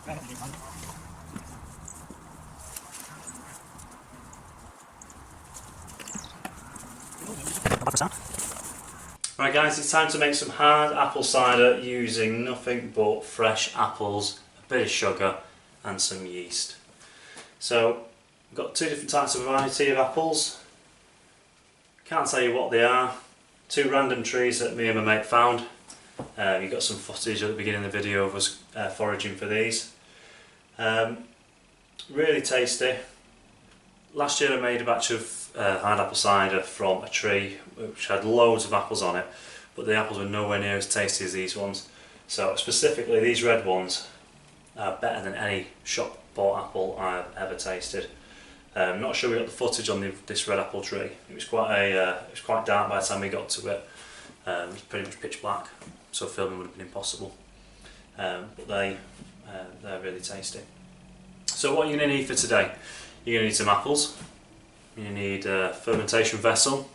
Right guys, it's time to make some hard apple cider using nothing but fresh apples, a bit of sugar and some yeast. So I've got two different types of variety of apples. Can't tell you what they are. Two random trees that me and my mate found. You got some footage at the beginning of the video of us foraging for these. Really tasty. Last year I made a batch of hard apple cider from a tree which had loads of apples on it, but the apples were nowhere near as tasty as these ones. So specifically these red ones are better than any shop bought apple I've ever tasted. Not sure we got the footage on this red apple tree. It was quite dark by the time we got to it. It was pretty much pitch black, so filming would have been impossible. But they're really tasty. So what you're going to need for today? You're going to need some apples. You need a fermentation vessel.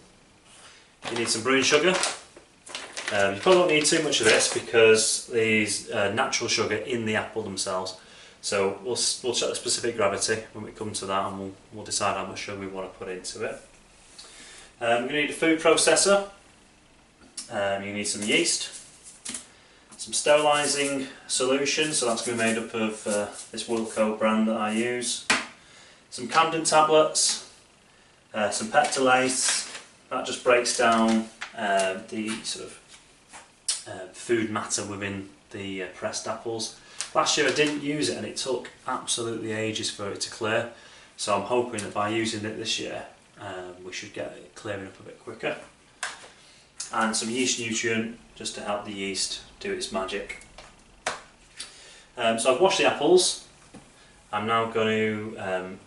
You need some brewing sugar. You probably won't need too much of this because there's natural sugar in the apple themselves. So we'll check the specific gravity when we come to that, and we'll decide how much sugar we want to put into it. You're going to need a food processor. You need some yeast, some sterilising solution, so that's going to be made up of this Wilco brand that I use, some Camden tablets, some pectolase. That just breaks down the sort of food matter within the pressed apples. Last year I didn't use it and it took absolutely ages for it to clear, so I'm hoping that by using it this year we should get it clearing up a bit quicker. And some yeast nutrient just to help the yeast do its magic. So I've washed the apples. I'm now going to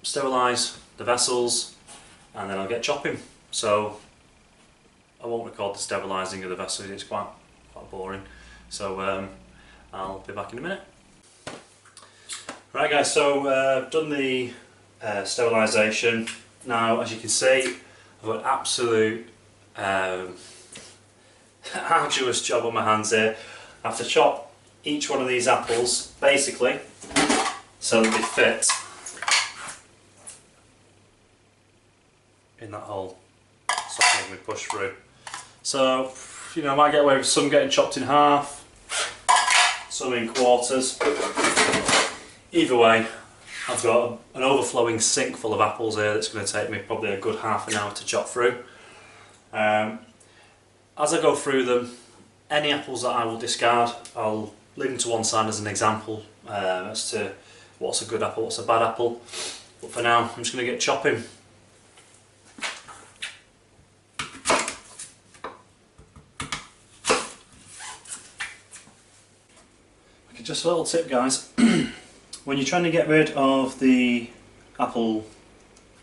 sterilise the vessels and then I'll get chopping. So I won't record the sterilising of the vessels, it's quite boring. So I'll be back in a minute. Right guys, so I've done the sterilisation. Now as you can see I've got absolute arduous job on my hands here. I have to chop each one of these apples basically so that they fit in that hole, so we push through. So you know, I might get away with some getting chopped in half, some in quarters. Either way, I've got an overflowing sink full of apples here that's going to take me probably a good half an hour to chop through. As I go through them, any apples that I will discard, I'll leave them to one side as an example as to what's a good apple, what's a bad apple. But for now, I'm just going to get chopping. Okay, just a little tip guys, when you're trying to get rid of the apple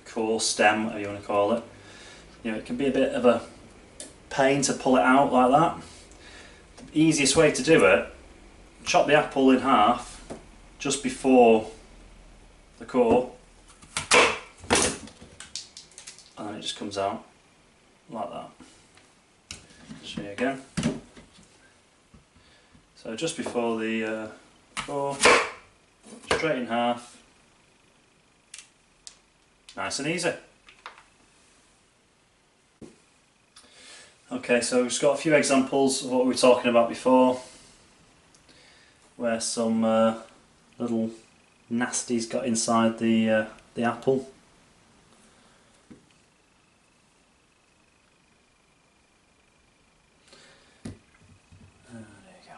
core, stem, whatever you want to call it, you know, it can be a bit of a pain to pull it out like that. The easiest way to do it, chop the apple in half just before the core and then it just comes out like that. Show you again. So just before the core, straight in half, nice and easy. Okay, so we've just got a few examples of what we were talking about before, where some little nasties got inside the apple. There you go.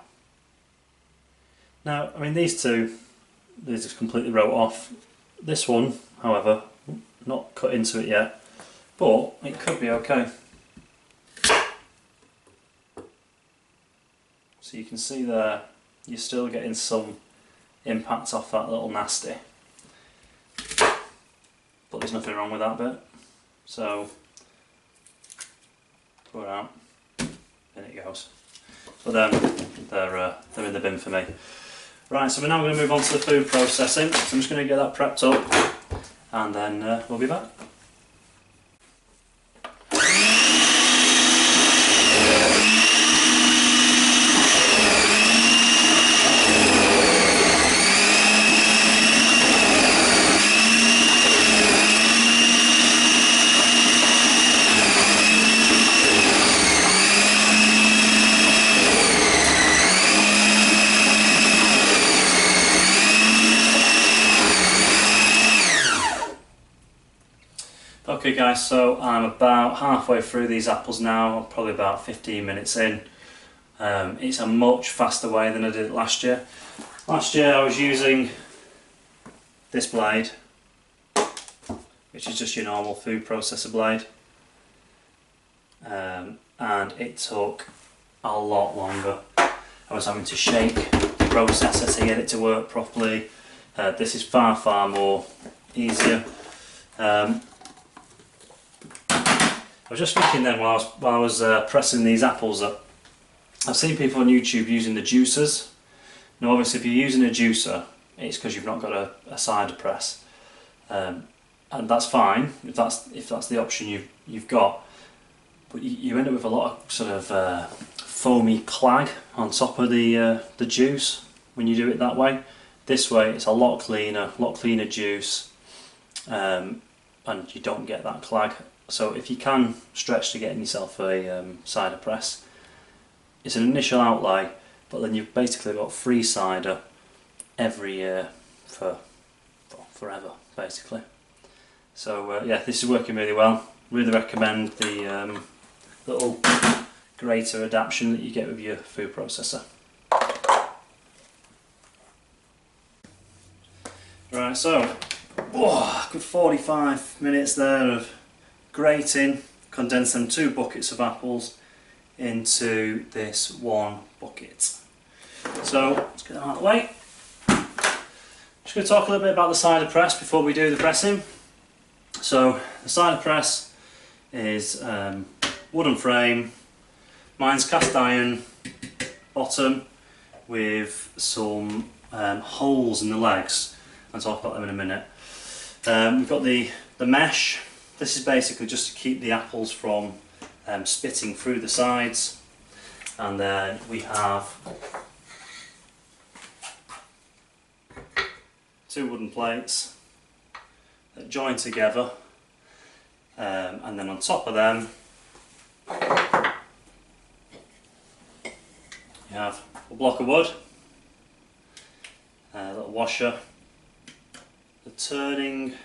Now, I mean, these two, they just completely wrote off. This one, however, not cut into it yet, but it could be okay. So you can see there, you're still getting some impact off that little nasty. But there's nothing wrong with that bit. So, pour it out, in it goes. But then, they're in the bin for me. Right, so we're now going to move on to the food processing. So I'm just going to get that prepped up, and then we'll be back. Okay guys, so I'm about halfway through these apples now, I'm probably about 15 minutes in. It's a much faster way than I did it last year. Last year I was using this blade, which is just your normal food processor blade, and it took a lot longer. I was having to shake the processor to get it to work properly. This is far more easier. I was just thinking then while I was pressing these apples that I've seen people on YouTube using the juicers. Now obviously if you're using a juicer, it's because you've not got a cider press, and that's fine if that's the option you've got. But you end up with a lot of sort of foamy clag on top of the juice when you do it that way. This way it's a lot cleaner juice, and you don't get that clag. So if you can stretch to getting yourself a cider press, it's an initial outlay, but then you've basically got free cider every year for forever, basically. So yeah, this is working really well. Really recommend the little grater adaptation that you get with your food processor. Right, so good 45 minutes there of grating, condense them 2 buckets of apples into this 1 bucket. So let's get that out of the way. Just going to talk a little bit about the cider press before we do the pressing. So the cider press is wooden frame. Mine's cast iron bottom with some holes in the legs. I'll talk about them in a minute. We've got the mesh. This is basically just to keep the apples from spitting through the sides. And then we have 2 wooden plates that join together, and then on top of them you have a block of wood, a little washer, the turning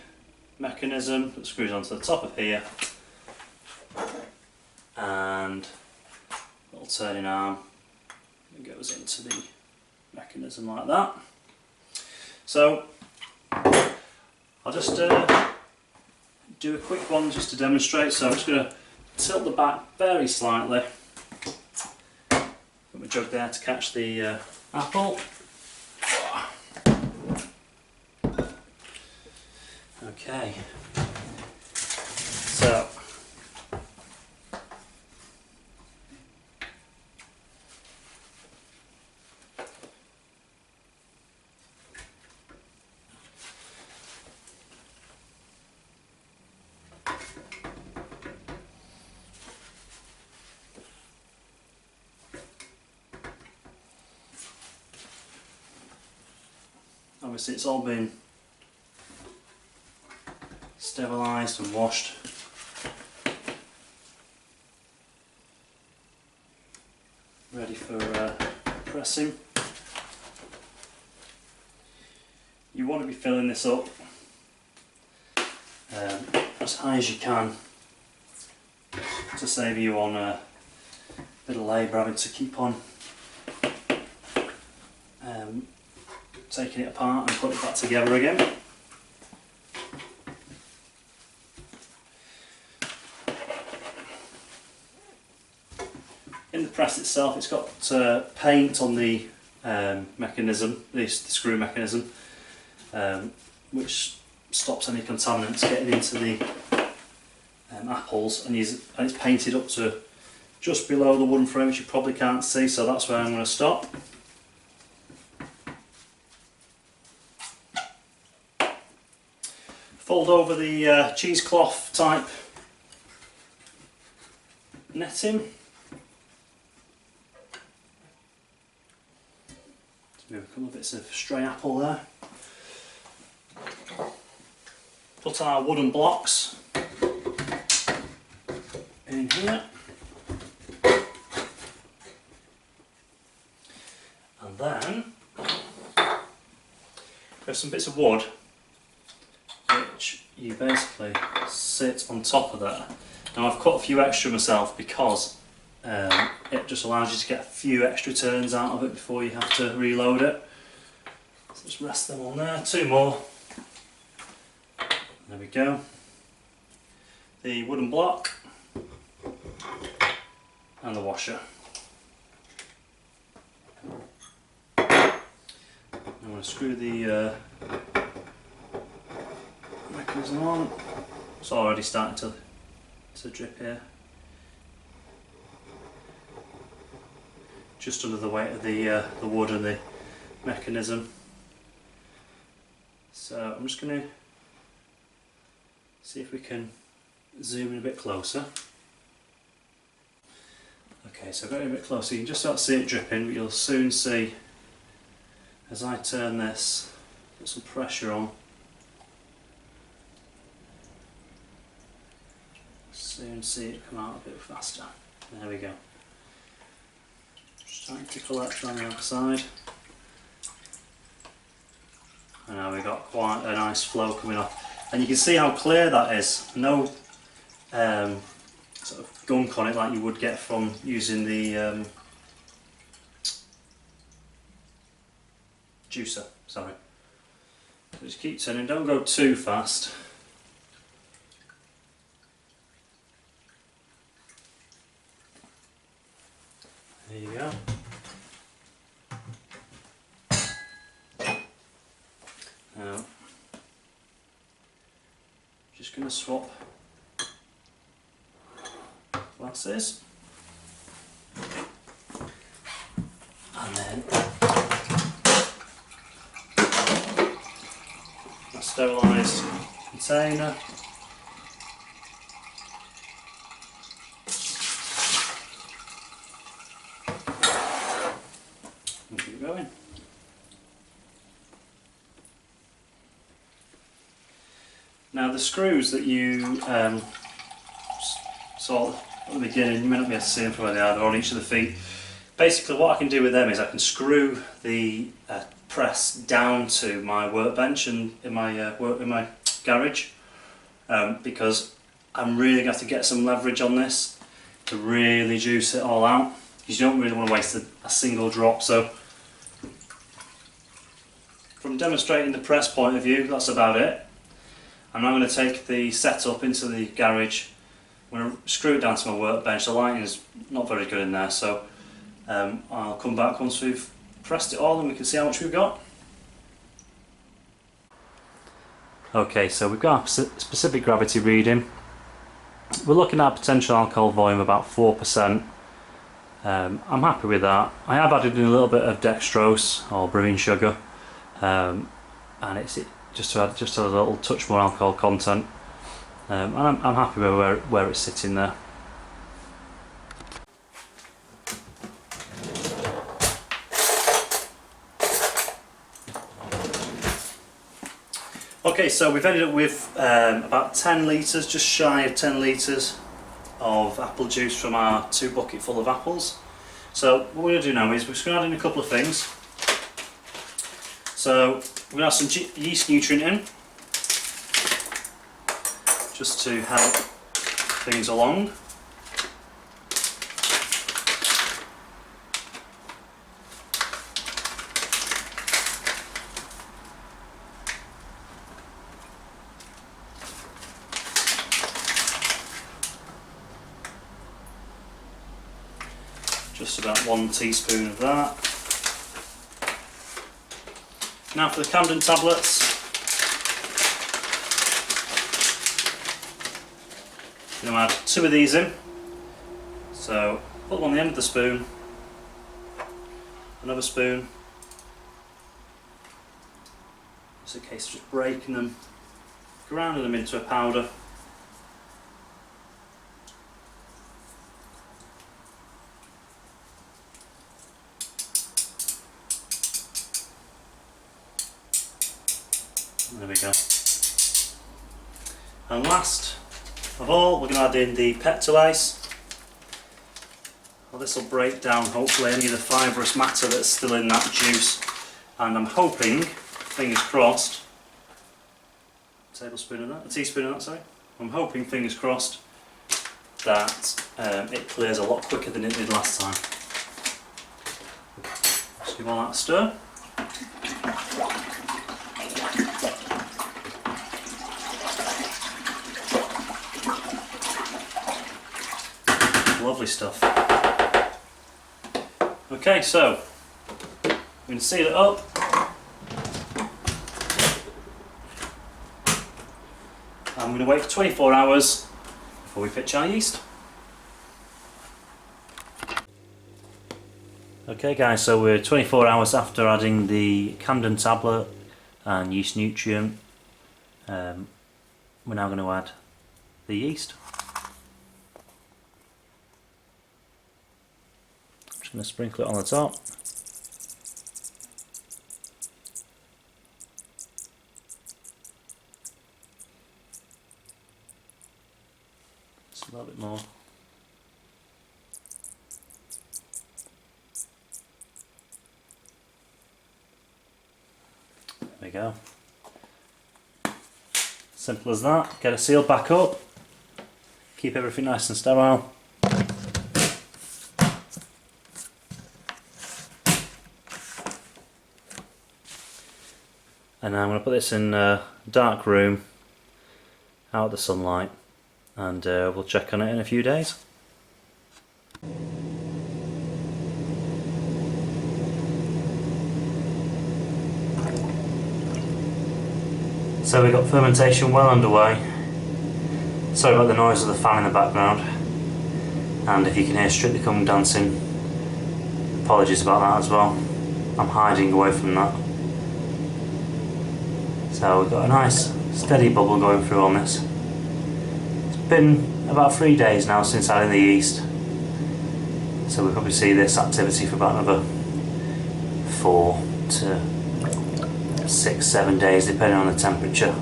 mechanism that screws onto the top of here, and a little turning arm that goes into the mechanism like that. So I'll just do a quick one just to demonstrate. So I'm just going to tilt the back very slightly. Got my jug there to catch the apple. Okay, so obviously it's all been sterilised and washed. Ready for pressing. You want to be filling this up as high as you can to save you on a bit of labour having to keep on taking it apart and putting it back together again. In the press itself, it's got paint on the mechanism, the screw mechanism, which stops any contaminants getting into the apples, and it's painted up to just below the wooden frame, which you probably can't see, so that's where I'm going to stop. Fold over the cheesecloth type netting. Move a couple of bits of stray apple there. Put our wooden blocks in here. And then there's some bits of wood which you basically sit on top of that. Now I've cut a few extra myself because it just allows you to get a few extra turns out of it before you have to reload it. So just rest them on there, 2 more. There we go. The wooden block and the washer. I'm going to screw the mechanism on. It's already starting to drip here. Just under the weight of the wood and the mechanism. So I'm just going to see if we can zoom in a bit closer. Okay, so I've got it a bit closer. You can just start to see it dripping, but you'll soon see as I turn this, put some pressure on. Soon see it come out a bit faster. There we go. Just trying to collect on the other side. And now we've got quite a nice flow coming off. And you can see how clear that is. No sort of gunk on it like you would get from using the juicer, sorry. So just keep turning, don't go too fast. There you go. Now, just going to swap glasses, and then a sterilised container. And keep going. Now the screws that you saw at the beginning, you may not be able to see them from where they are, they're on each of the feet. Basically what I can do with them is I can screw the press down to my workbench and in my garage, because I'm really going to have to get some leverage on this to really juice it all out, because you don't really want to waste a single drop. So from demonstrating the press point of view, that's about it. I'm now going to take the setup into the garage. I'm going to screw it down to my workbench. The lighting is not very good in there, so I'll come back once we've pressed it all and we can see how much we've got. Okay, so we've got a specific gravity reading. We're looking at a potential alcohol volume of about 4%. I'm happy with that. I have added in a little bit of dextrose or brewing sugar, and it's just to add a little touch more alcohol content, and I'm happy with where it's sitting there. Okay, so we've ended up with about 10 litres, just shy of 10 litres of apple juice from our 2 bucket full of apples. So what we're going to do now is we're just going to add in a couple of things. So we're going to add some yeast nutrient in, just to help things along. Just about 1 teaspoon of that. Now for the Camden tablets, I'm going to add 2 of these in. So put them on the end of the spoon, another spoon. It's a case of just breaking them, grinding them into a powder. There we go. And last of all, we're going to add in the pectolase. Well, this will break down hopefully any of the fibrous matter that's still in that juice, and I'm hoping, fingers crossed, tablespoon of that, a teaspoon of that, sorry. I'm hoping, fingers crossed, that it clears a lot quicker than it did last time. Just give all that a stir. Lovely stuff. Okay, so we can seal it up. I'm going to wait for 24 hours before we pitch our yeast. Okay guys, so we're 24 hours after adding the Camden tablet and yeast nutrient. We're now going to add the yeast. I'm just going to sprinkle it on the top. Just a little bit more. There we go. Simple as that. Get it sealed back up. Keep everything nice and sterile. And now I'm going to put this in a dark room, out of the sunlight, and we'll check on it in a few days. So we've got fermentation well underway. Sorry about the noise of the fan in the background, and if you can hear Strictly Come Dancing, apologies about that as well. I'm hiding away from that. So we've got a nice steady bubble going through on this. It's been about 3 days now since adding the yeast, so we'll probably see this activity for about another 4 to 6-7 days depending on the temperature.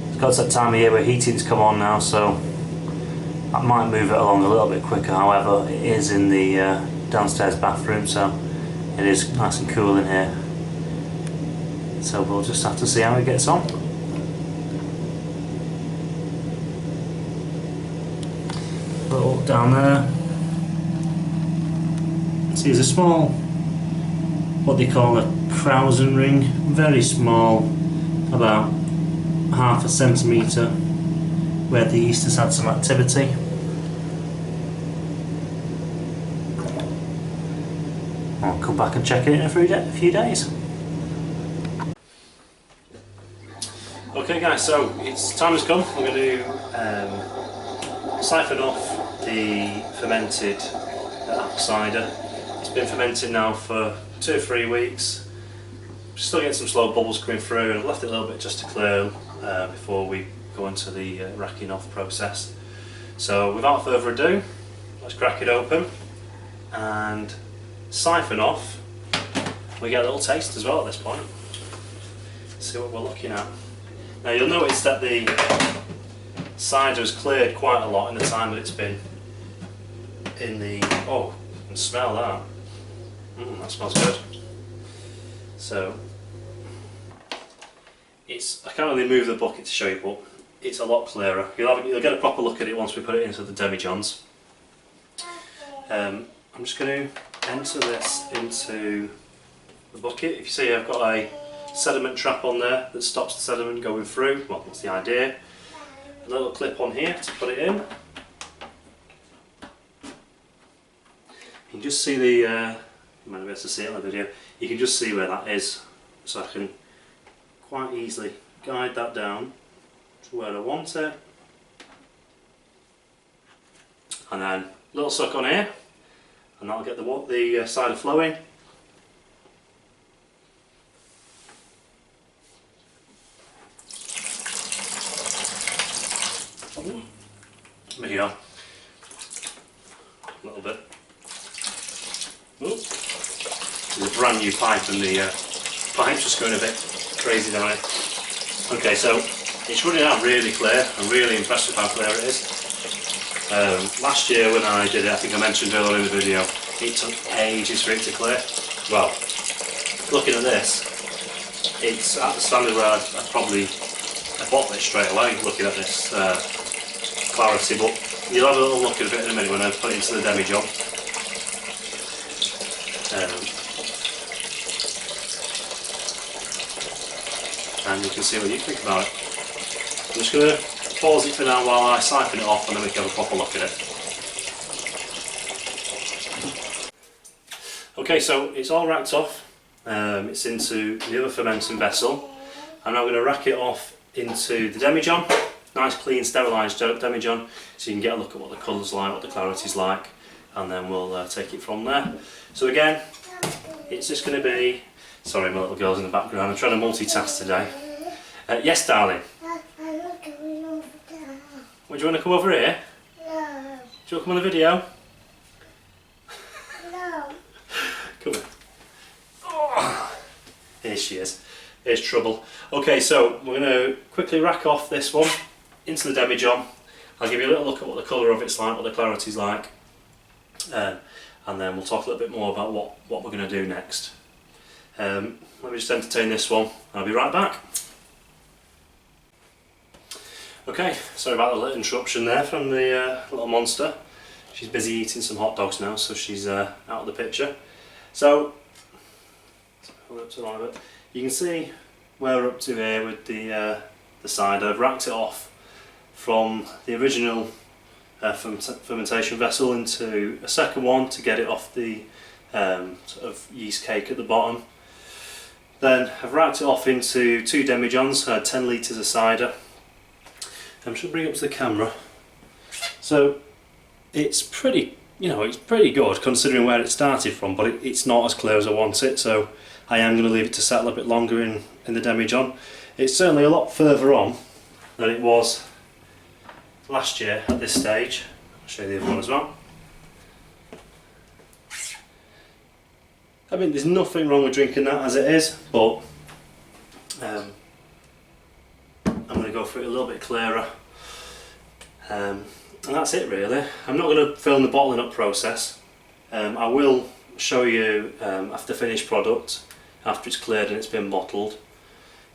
It's got to that time of year where heating's come on now, so that might move it along a little bit quicker. However, it is in the downstairs bathroom, so it is nice and cool in here. So we'll just have to see how it gets on. Look down there. See, there's a small, what they call a Krausen ring, very small, about half a centimetre, where the yeast has had some activity. I'll come back and check it in a few days. Okay guys, so time has come. We're going to siphon off the fermented apple cider. It's been fermenting now for 2 or 3 weeks. Still getting some slow bubbles coming through, and I've left it a little bit just to clear before we go into the racking off process. So without further ado, let's crack it open and siphon off. We get a little taste as well at this point. See what we're looking at. Now you'll notice that the cider has cleared quite a lot in the time that it's been in the... oh, you can smell that. That smells good. So, I can't really move the bucket to show you, but it's a lot clearer. You'll get a proper look at it once we put it into the demijohns. I'm just going to enter this into the bucket. If you see, I've got a sediment trap on there that stops the sediment going through. Well, that's the idea. A little clip on here to put it in. You can just see the, you might be able to see it in the video, you can just see where that is, so I can quite easily guide that down to where I want it. And then a little suck on here, and that'll get the cider flowing. There you go. A little bit. Ooh. There's a brand new pipe, and the pipe's just going a bit crazy down it. Okay, so it's running out really clear. I'm really impressed with how clear it is. Last year when I did it, I think I mentioned earlier in the video, it took ages for it to clear. Well, looking at this, it's at the standard where I'd probably a bottle it straight away looking at this clarity, but you'll have a little look at it in a minute when I put it into the demi-job. And you can see what you think about it. I'm just going to pause it for now while I siphon it off, and then we can have a proper look at it. Okay, so it's all racked off. It's into the other fermenting vessel. I'm now going to rack it off into the demijohn. Nice, clean, sterilised demijohn, so you can get a look at what the colour's like, what the clarity's like, and then we'll take it from there. So again, it's just going to be... Sorry, my little girl's in the background. I'm trying to multitask today. Yes, darling. Would you want to come over here? No. Do you want to come on the video? No. Come on. Oh, here she is. Here's trouble. Okay, so we're going to quickly rack off this one into the demijohn. I'll give you a little look at what the colour of it's like, what the clarity's like, and then we'll talk a little bit more about what we're going to do next. Let me just entertain this one. I'll be right back. Okay, sorry about the little interruption there from the little monster. She's busy eating some hot dogs now, so she's out of the picture. So, you can see where we're up to here with the cider. I've racked it off from the original fermentation vessel into a second one to get it off the sort of yeast cake at the bottom. Then I've racked it off into 2 demijohns, 10 litres of cider. I'm just going to bring it up to the camera. So it's pretty, it's pretty good considering where it started from, but it's not as clear as I want it, so I am going to leave it to settle a bit longer in the demijohn. It's certainly a lot further on than it was last year at this stage. I'll show you the other one as well. I mean, there's nothing wrong with drinking that as it is, but I'm going to go for it a little bit clearer. And that's it really. I'm not going to film the bottling up process. I will show you after the finished product, after it's cleared and it's been bottled.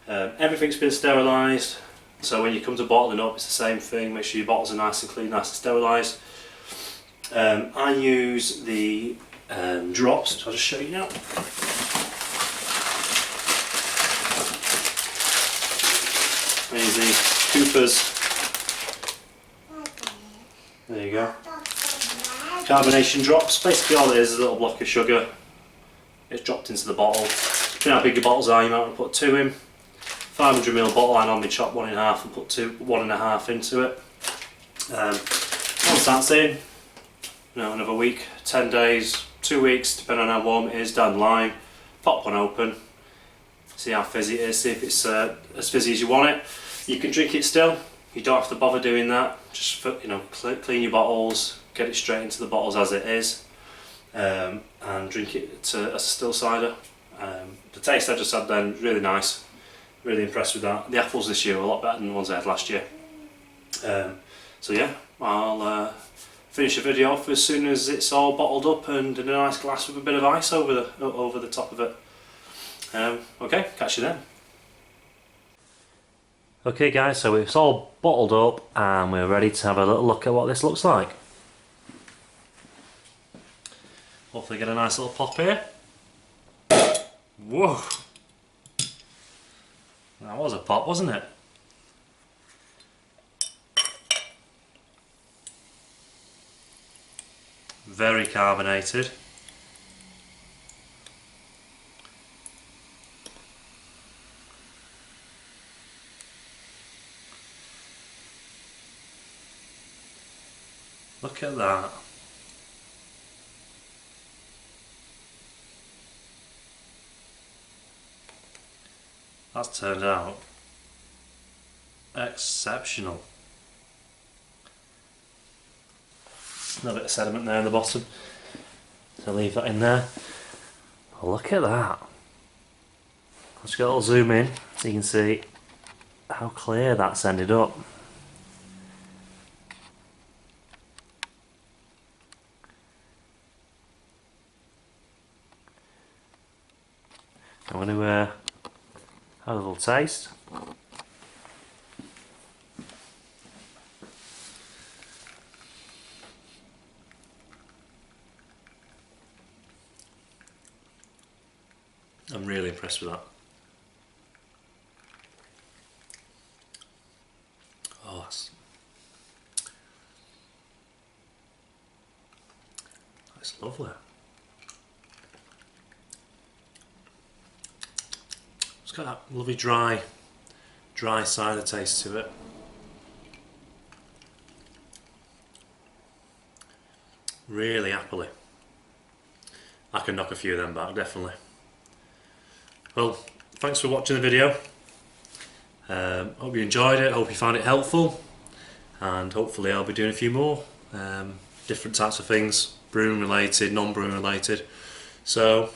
Everything's been sterilised, so when you come to bottling up it's the same thing. Make sure your bottles are nice and clean, nice and sterilised. I use the drops, so I'll just show you now. I use the Cooper's, there you go, carbonation drops. Basically all it is a little block of sugar. It's dropped into the bottle. Depending on how big your bottles are, you might want to put 2 in. 500ml bottle, I normally chop 1 in half and put 1.5 into it. Once that's in, another week, 10 days, 2 weeks, depending on how warm it is, down the line, pop one open, see how fizzy it is, see if it's as fizzy as you want it. You can drink it still, you don't have to bother doing that, just clean your bottles, get it straight into the bottles as it is, and drink it as a still cider. The taste I just had then, really nice, really impressed with that. The apples this year were a lot better than the ones I had last year. So yeah, I'll finish the video off as soon as it's all bottled up and in a nice glass with a bit of ice over the top of it. Okay, catch you then. Okay guys, so it's all bottled up and we're ready to have a little look at what this looks like. Hopefully get a nice little pop here. Whoa! That was a pop, wasn't it? Very carbonated. Look at that. That's turned out exceptional. A little bit of sediment there in the bottom, so leave that in there. Oh, look at that. Let's get a little zoom in so you can see how clear that's ended up. I'm going to have a little taste. I'm really impressed with that. Oh, that's lovely. It's got that lovely dry cider taste to it. Really appley. I can knock a few of them back, definitely. Well, thanks for watching the video. Hope you enjoyed it, hope you found it helpful, and hopefully I'll be doing a few more different types of things, brewing related, non-brewing related. So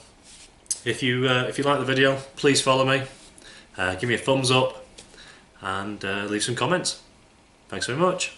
if you like the video, please follow me, give me a thumbs up, and leave some comments. Thanks very much.